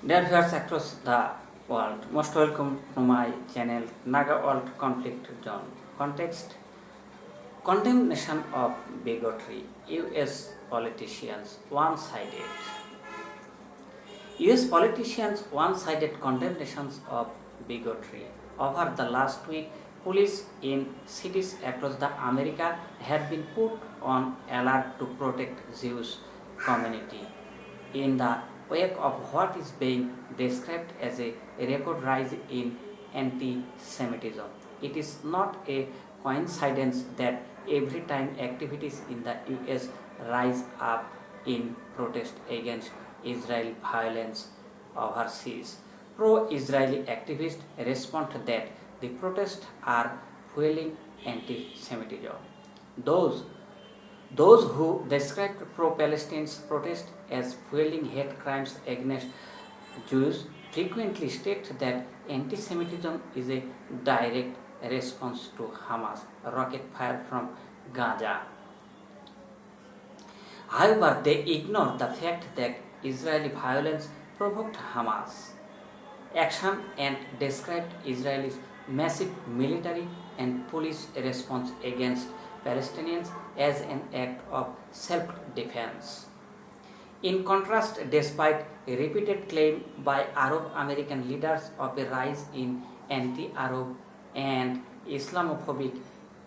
Dear viewers across the world, most welcome to my channel NAGA World Conflict Zone. Context: condemnation of bigotry. US politicians one-sided. US politicians one-sided condemnations of bigotry. Over the last week, police in cities across the America have been put on alert to protect Jewish community in the wake of what is being described as a record rise in anti-Semitism. It is not a coincidence that every time activities in the US rise up in protest against Israeli violence overseas, pro-Israeli activists respond that the protests are fueling anti-Semitism. Those those who described pro-Palestine protests as fueling hate crimes against Jews frequently state that anti-Semitism is a direct response to Hamas rocket fire from Gaza. However, they ignore the fact that Israeli violence provoked Hamas action and described Israel's massive military and police response against Palestinians as an act of self-defense. In contrast, despite a repeated claim by Arab American leaders of a rise in anti-Arab and Islamophobic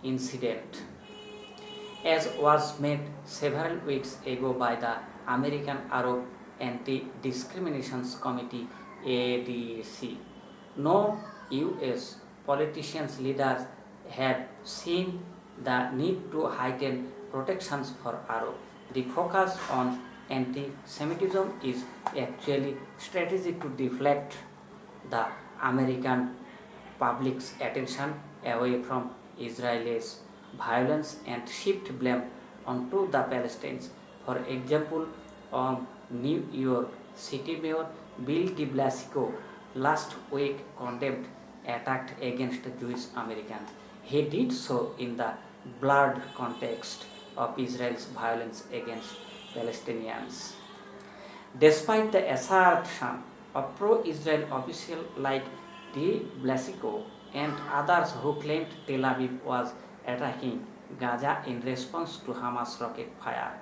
incident, as was made several weeks ago by the American Arab Anti-Discrimination Committee ADC, no US politicians leaders have seen the need to heighten protections for Arab. The focus on anti-Semitism is actually strategic to deflect the American public's attention away from Israel's violence and shift blame onto the Palestinians. For example, New York City Mayor Bill de Blasio last week condemned attack against Jewish Americans. He did so in the blurred context of Israel's violence against Palestinians. Despite the assertion of pro-Israel officials like de Blasio and others who claimed Tel Aviv was attacking Gaza in response to Hamas rocket fire,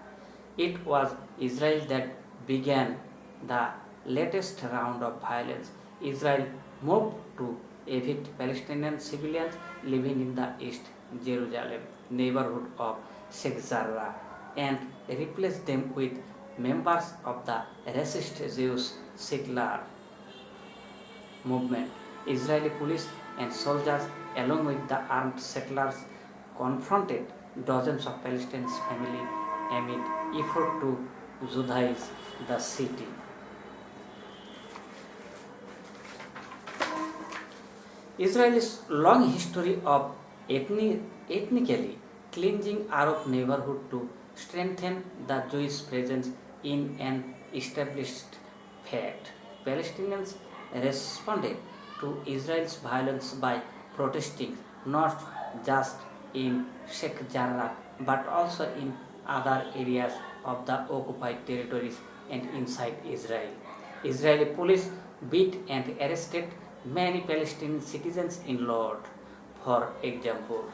it was Israel that began the latest round of violence. Israel moved to evict Palestinian civilians living in the East Jerusalem neighborhood of Sheikh Jarrah and replace them with members of the racist Jewish settler movement. Israeli police and soldiers, along with the armed settlers, confronted dozens of Palestinian families amid effort to Judaize the city. Israel's long history of ethnically cleansing Arab neighborhood to strengthen the Jewish presence in an established fact. Palestinians responded to Israel's violence by protesting not just in Sheikh Jarrah but also in other areas of the occupied territories and inside Israel. Israeli police beat and arrested many Palestinian citizens in Lod, for example.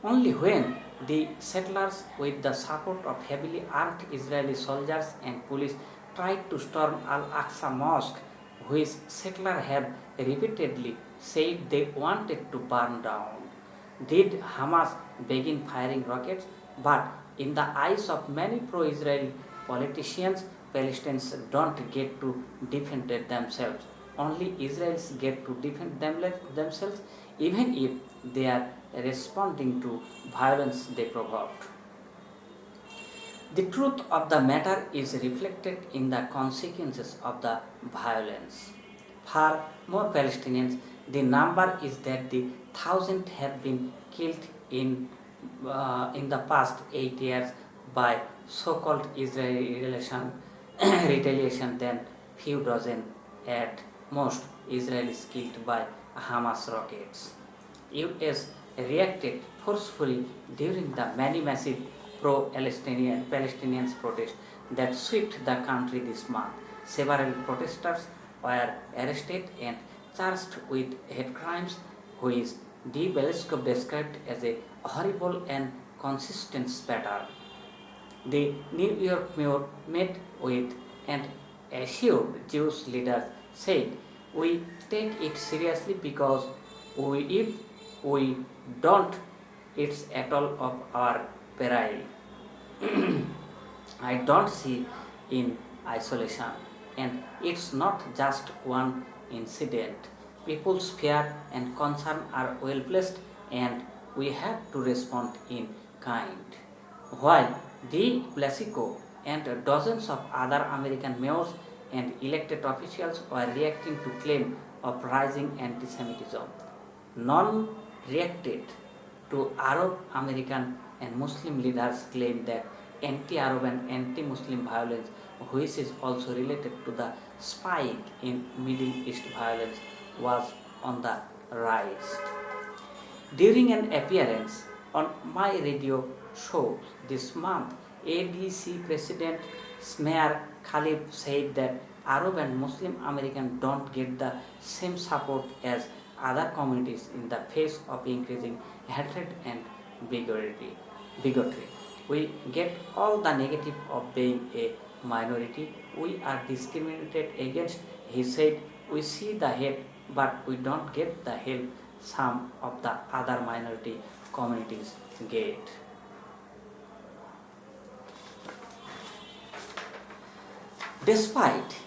Only when the settlers, with the support of heavily armed Israeli soldiers and police, tried to storm Al-Aqsa Mosque, which settlers have repeatedly said they wanted to burn down, did Hamas begin firing rockets. But in the eyes of many pro-Israeli politicians, Palestinians don't get to defend themselves. Only Israelis get to defend themselves, even if they are responding to violence they provoked. The truth of the matter is reflected in the consequences of the violence. For more Palestinians, the number is that the thousands have been killed in the past 8 years by so-called Israeli retaliation than few dozen at most Israelis killed by Hamas rockets. US reacted forcefully during the many massive pro-Palestinian protests that swept the country this month. Several protesters were arrested and charged with hate crimes, which De Belasco described as a horrible and consistent pattern. The New York mayor met with and assured Jewish leaders, said, "We take it seriously because if we don't, it's at all of our peril." I don't see in isolation, and it's not just one incident. People's fear and concern are well placed, and we have to respond in kind. While De Blasio and dozens of other American mayors and elected officials were reacting to claims of rising anti-Semitism, none reacted to Arab American and Muslim leaders claim that anti-Arab and anti-Muslim violence, which is also related to the spike in Middle East violence, was on the rise. During an appearance on my radio show this month, ADC President Smear Khalif said that Arab and Muslim Americans don't get the same support as other communities in the face of increasing hatred and bigotry. We get all the negative of being a minority. We are discriminated against, he said. We see the hate, but we don't get the help some of the other minority communities get. Despite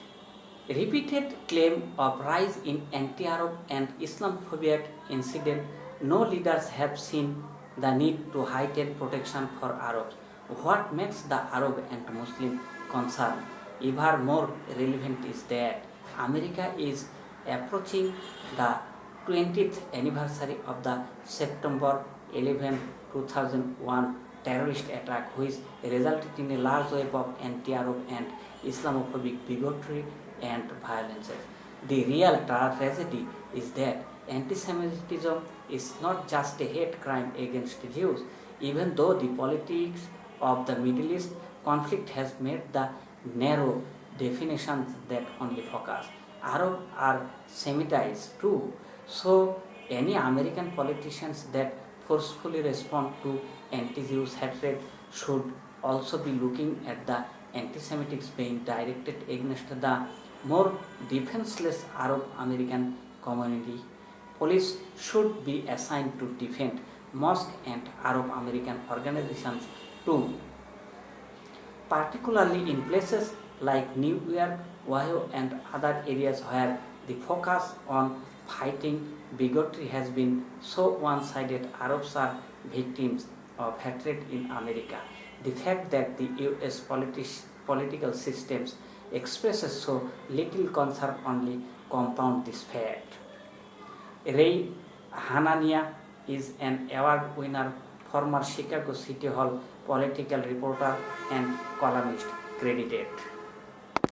repeated claim of rise in anti-Arab and Islamophobic incident, no leaders have seen the need to heighten protection for Arabs. What makes the Arab and Muslim concern even more relevant is that America is approaching the 20th anniversary of the September 11, 2001 terrorist attack, which resulted in a large wave of anti-Arab and Islamophobic bigotry and violence. The real tragedy is that anti-Semitism is not just a hate crime against Jews, even though the politics of the Middle East conflict has made the narrow definitions that only focus. Arabs are Semitized too, so any American politicians that forcefully respond to anti-Jewish hatred should also be looking at the anti-Semitics being directed against the more defenseless Arab American community. Police should be assigned to defend mosques and Arab American organizations too, particularly in places like New York, Ohio, and other areas where the focus on fighting bigotry has been so one-sided. Arabs are victims of hatred in America. The fact that the US political systems expresses so little concern only compound this fact. Ray Hanania is an award winner, former Chicago City Hall political reporter and columnist, credited